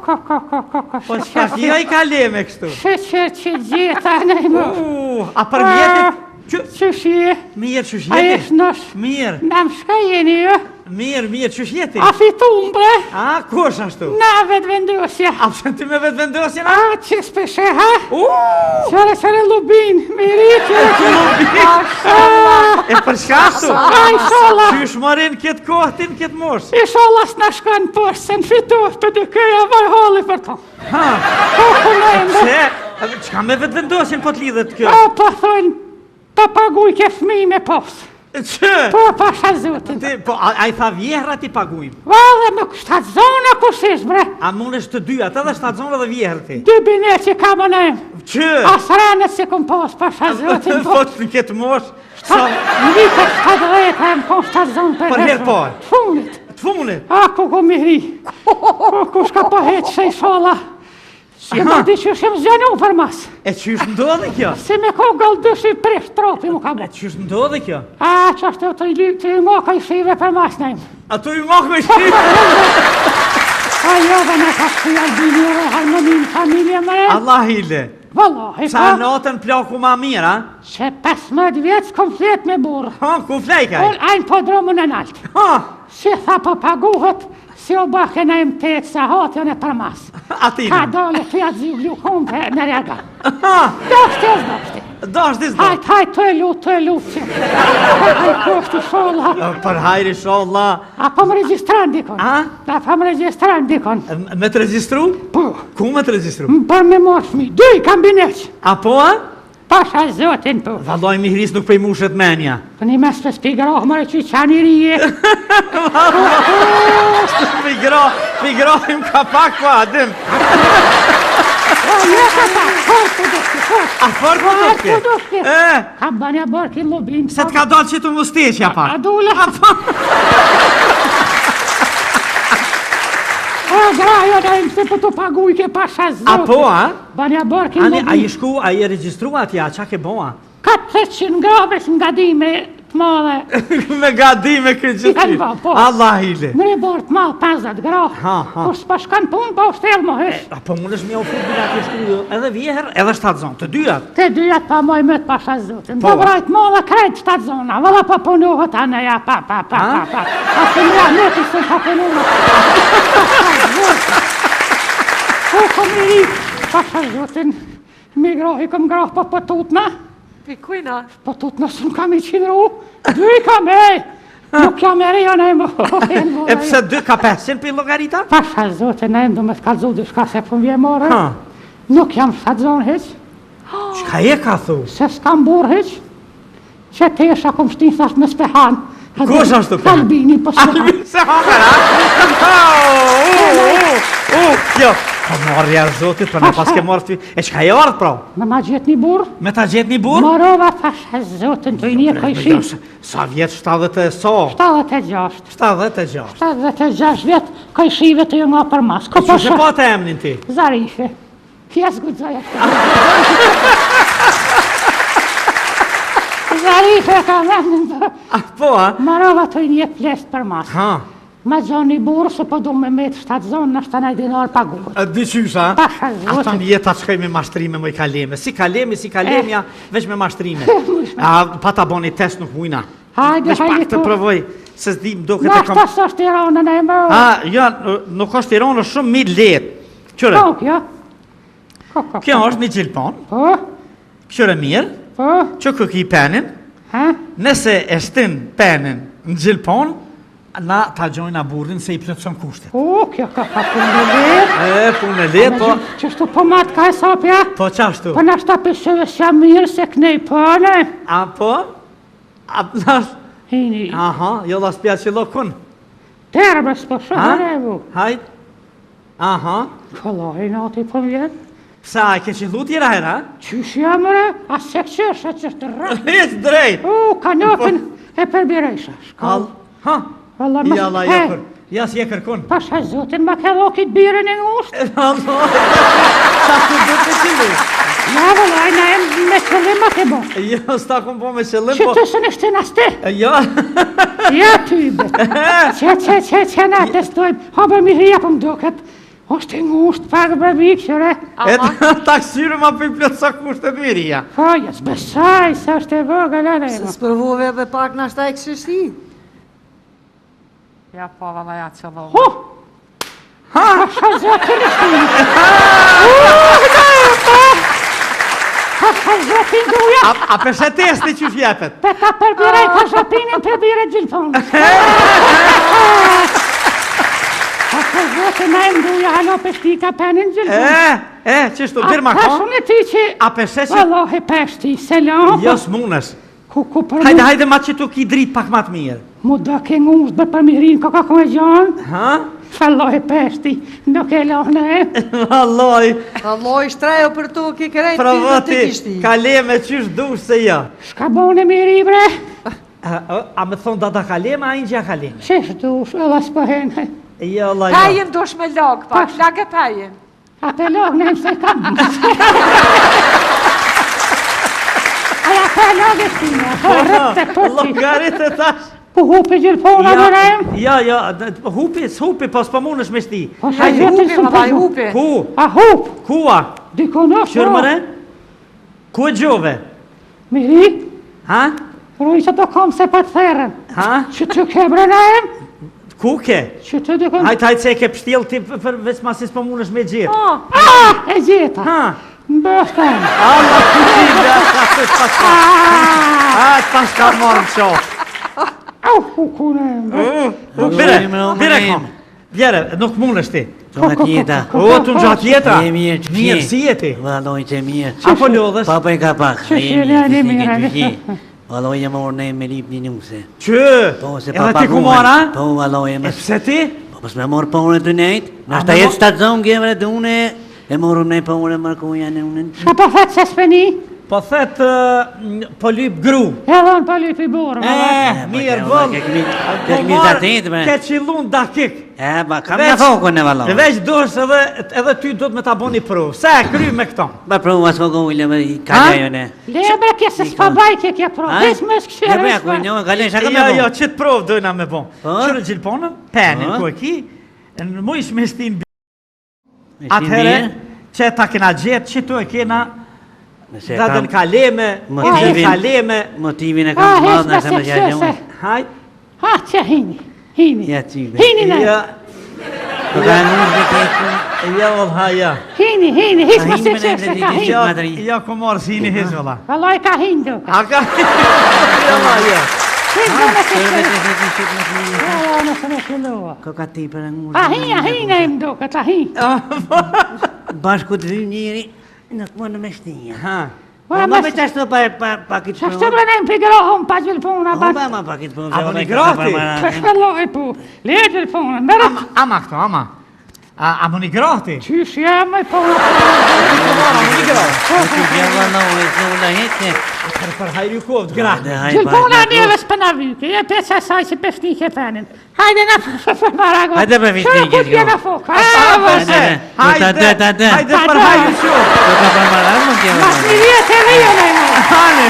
Po çka kjo I kaleme kështu? Që gjeta në më. A për vjetit? Qëshje? Mirë, qësh A jeti? jesh nësh? Mirë, Në më shka jeni jo? mirë, qësh jeti? A fitum bre? A, kush ashtu? Na vetë vendosja. A përshën ti me vetë vendosjen? A që speshe ha? Uuu! Qëre lubin, miri E për shka ashtu? A ishala. Qysh marin këtë kohtin, këtë mosh? Ishala s'na shkan poshtë, se në fitoh të dykeja vajhalli për to. Ha, Pse? qka me vetë vendosjen po t'lidhet kjo? A po thonë, të paguj ke fmi me posë. Që? Po pasha zotin. Po, a I tha vjehra ti pagujmë? Vale nuk shtatë zona kusish bre. A mund është të dyat, edhe shtatë zonë dhe vjehrë ti? Dy binet që ka më nëjmë. Që? Asranet se kom pas pasha zotin. Po të këtë mosh? Një ka shtatë dhejta e më kon shtatë zonë për Për herë parë? Të funit. Të funit? A ku mi hri. Ku shka po heqë se I shala. Si më di që shemë zjanu për mas. E qysh ndodhe kjo? Si me ko gëlldusi prish tropi mu ka E bo. qysh ndodhe kjo? A që ashtu të I ngoka I shive për mas nëjmë. A tu I ngok me shqip? A jo dhe në ka shtu Albini e harmonin familje me. Allah hile. Wallahi Sa natën plaku ma mirë, a? Që 15 vjetë s'kom flet me burë. Ha, ku flejkaj? Unë ajnë po dromën e naltë. Ha, Si tha po paguhet, si o bake në im tetë sa hatën e për mas. atina. Ka dole të ja zi glukom për në rega. Ha, Doshti e zdoshti. dashti zdo. Hajt, të e lutë që. Hajt, koshti sholla. Për hajri sholla. A po më registran dikon. A? A po më registran dikon. Me të registru? Po, Ku me të registru? për me moshmi, dy kam bineq. A po, a? Pasha zotin po. Valloj mihris nuk prej mushet menja. Për një mes për spigroh më reqy qani rije. Pigrohim ka pak po adim. O, një ka pa, fort të dushti, fort. A fort po Fort dushti? të dushti. E, Ka banja barki lubin. se t'ka dalë që të musteqja pak. A dule. O, grajo da im se për të paguj ke pasha zotin. A po, a? Banja barki Ani, a i lubin. shku, a i registrua atja, qa ke boa? 400 graves nga dime të madhe. Me gadi me këtë I kanë ba, po. Allah hile. Në e bërë të malë 50 gra. Ha. Kur s'pa shkan pun, pa u shtel më hesh. A po mund është me ofru bilat e shtu edhe vjeher, edhe 7 zonë, të dyat. Te dyjat pa moj me të pasha zotin. Po. Do vrajt madhe krejt 7 zona. Valla pa punohet aneja, pa. A se mra neti se pa punohet. Po kom I ri, pasha zotin. Mi grohi kom groh pa potutna. Pikujna. Potutna së kam I qinru. Dy kam Nuk jam e reja në më. E pse 2 ka 500 për logarita? Pasha zotin e ndu me t'kalzu dyshka se pun vje more. Ha. Nuk jam 7 zonë heq. Qka e ka thu? Se s'kam burë heq. Që te esha kom shtin thasht me spehan. Kush ashtu ka? Albini, po spehan. Se hamer, a? Kjo. Po marrja zotit, për në pas ke marrë ty. E qka e ardhë pra? Në ma gjetë një burë. Me ta gjetë një burë? Morova pasha zotin të I një kojshi. Sa vjetë 70 e so? 76. 76. 76 vjetë kojshive të ju nga për mas. Ko Që që po të emnin ti? Zarife. Fjes gudzoja. Zarife ka vendin të. A po, a? Morova të I një plest për mas. Ha. Ma zonë një burë, se po du me metë 7 zonë, në 7 dinar paguhet. Dy qysha? Pasha Ata zotin. në jetë atë shkoj me mashtrime më I kaleme. Si kalemja, veç me mashtrime. A pa ta boni test nuk mujna. Hajde, Veç pak hajde të tu. provoj, se s'dim do Në këtë ashtë së është Tiranën e më. A, ja, nuk është Tiranë shumë mi letë. Qëre, Po, kjo. kjo është një gjilpon, Po, qëre mirë, po, që këki penin, ha? nëse e shtin penin në gjilpon, na ta gjojna burrin se I plëtson kushtet. Po, kjo ka punë në letë. E, punë e letë, po, Qështu po matë ka e sapja? po qashtu. Po në ashtë ta pësëve s'ja mirë se kënej pëne. A, po, a, nash, Hini, aha, jo la spja që lokun. terbës po shëhër e vu. Hajt, aha, Këlloj nati po vjetë. sa e ke qillu tjera hera? Qysh jam re, a se qësha që të rrë. Lecë drejt. Kanopin e përbirejsha. Al, ha, Valla ja la jekër, ja si e kërkun. Pasha zotin ma ke lokit birën e ngusht. Allah, sa të do të qillu. Ja, valla, na e me qëllim ma ke bo. Jo, s'ta kun po me qëllim, Që po... të së në shtin asti. Jo, Ja ty be. Që na testojmë. Haber mi hrija për më duket. Është i ngusht pak bërvikshëre. E ta këshyre ma për i plot sa kushtet miria. Po, jes besaj se është e vogël edhe. Se sprovove edhe pak në ashtaj këshështi. Ja, po, valla, ja, qëllohë. Ho! Ha! Pasha zotin e shtinë. Pasha zotin duja. A përse testi që fjepet? Pe ka përbiraj ka shapinin përbire gjilfonës. Pasha zotin e nduja halo peshti ka penin gjilfonës. Qështu, dirë ma A ka? pashun e ti që... A përse që... Wallahi peshti, selam. Jo s'munës. Ku për mu... Hajde ma që tu ki drit pak ma të mirë. Mu do ke ngusht bë për mirin ka ku e gjanë. Ha? Wallahi peshti, nuk e lohne e. Alloj, Alloj shtrejo për to ki krejt provoti, të kishti. kaleme qysh dush se jo. Shka bone miri bre? A me thonë da kaleme, a i gja kaleme? Shesh dush, edhe s'pëhene. Jo, Allah, jo. Pejën dush me lagë, pak, lagë pejën. A te lohne e se kam. Aja pe lagë shtina, po rëpte përti. Logarit e tash. Po hupi gjilfona dhe em? Ja, hupi, po s'po munësh me shti. Po sa Hajde, zotin hupi, së valla, përdu. hupi. Ku? A hup, Kua? diko në Qërë mëre? Ku e gjove? Miri, Ha? rruj që do kom se për theren. Ha? Që të kebre në em? Ku ke? Që të diko... Hajtë se e ke pështjel ti për veç ma si s'po munësh me gjithë. E gjeta. Ha? Mbështem. Allah të gjithë, të pas ka morë në qofë. Au, kukune. Bire kom. Bjere, nuk munësh ti. Gjatë tjeta. O, të në gjatë tjetra. Je mirë, që Mirë, si jeti? Valoj që mirë. Apo lodhës? Papa e ka pak. Që shirë, mirë. Valoj e morë ne me lip një njuse. Që? Po, se Edhe papa ti ku mora? Po, valoj e E më... pse ti? Po, pës me morë pohën e të nejtë. Në A, shta me jetë mo- stacion gjevre të une. E morëm ne pohën e markuja në unën. Shka po thetë se s'peni? Po thet, po lyp gru. Edhe në po lypi burë. Mirë, po, vëll. ke kemi datit, bre. Ke qilun dakik. E, ba, kam në fokën e valoj. Veç dush edhe ty do të me ta boni provë. Se kry me këto. Ba, provë as fokë ujle me i kalja ne. Lebre kje se s'pa baj kje pro. Ves më s'këshire. Ne bre, ku një, kalja shaka me Jo, bo. që të provë dojna me bon. Po? Qërë gjilponën, penin Po? ku e ki, në mu ish me stin Me atëhere, shtin që ta kena gjetë, që tu e kena, mirë. dadën kaleme, Motivin- indje kaleme, Motivin e A, kam të hes madhë me në se se më gjallë këshire. një. hajt, Ha, që hini. Hini. Ja, qyve. Hini ne. ja, Po ka nuk dhe keku. ja, vëllha, ja. Hini, hes A, me hini se me këshire ne se dhe ka di- hini. Ja, Madri. ja, ku morë si një hizë, vëlla. Valoj ka hindu. A ka, ja, vëlla, ja. Hindu me se Kërë këshire. dhe të shqip në shmi. Ja, nëse me shulua. Ko ka ti për ngu. A hina im duke, ta hin. Bashku të vim njëri, nuk më në me shtinja. Ha, Po më me qashtu pa kitë Qa shtë bre nejmë për grohëm pa gjilfona. Ba ma pa kitë punë. A, po një grati? Që shpëlloj pu. Le gjilfona. Mërë ama këto, ama. A më një grati? qysh jam e po. Ti gjeva në ujë, të ula heke. Për hajri kovët, grati. Gjilfona njëve s'pëna vyke. Je pe që saj që peshtike penin. Hajde në paragon. Hajde për fishnike, Shërë ku t'jena fok. Vëse, hajde për hajri shumë. Ko ka për marrë më gjeva. Mas një vjetë e rijo në Hane.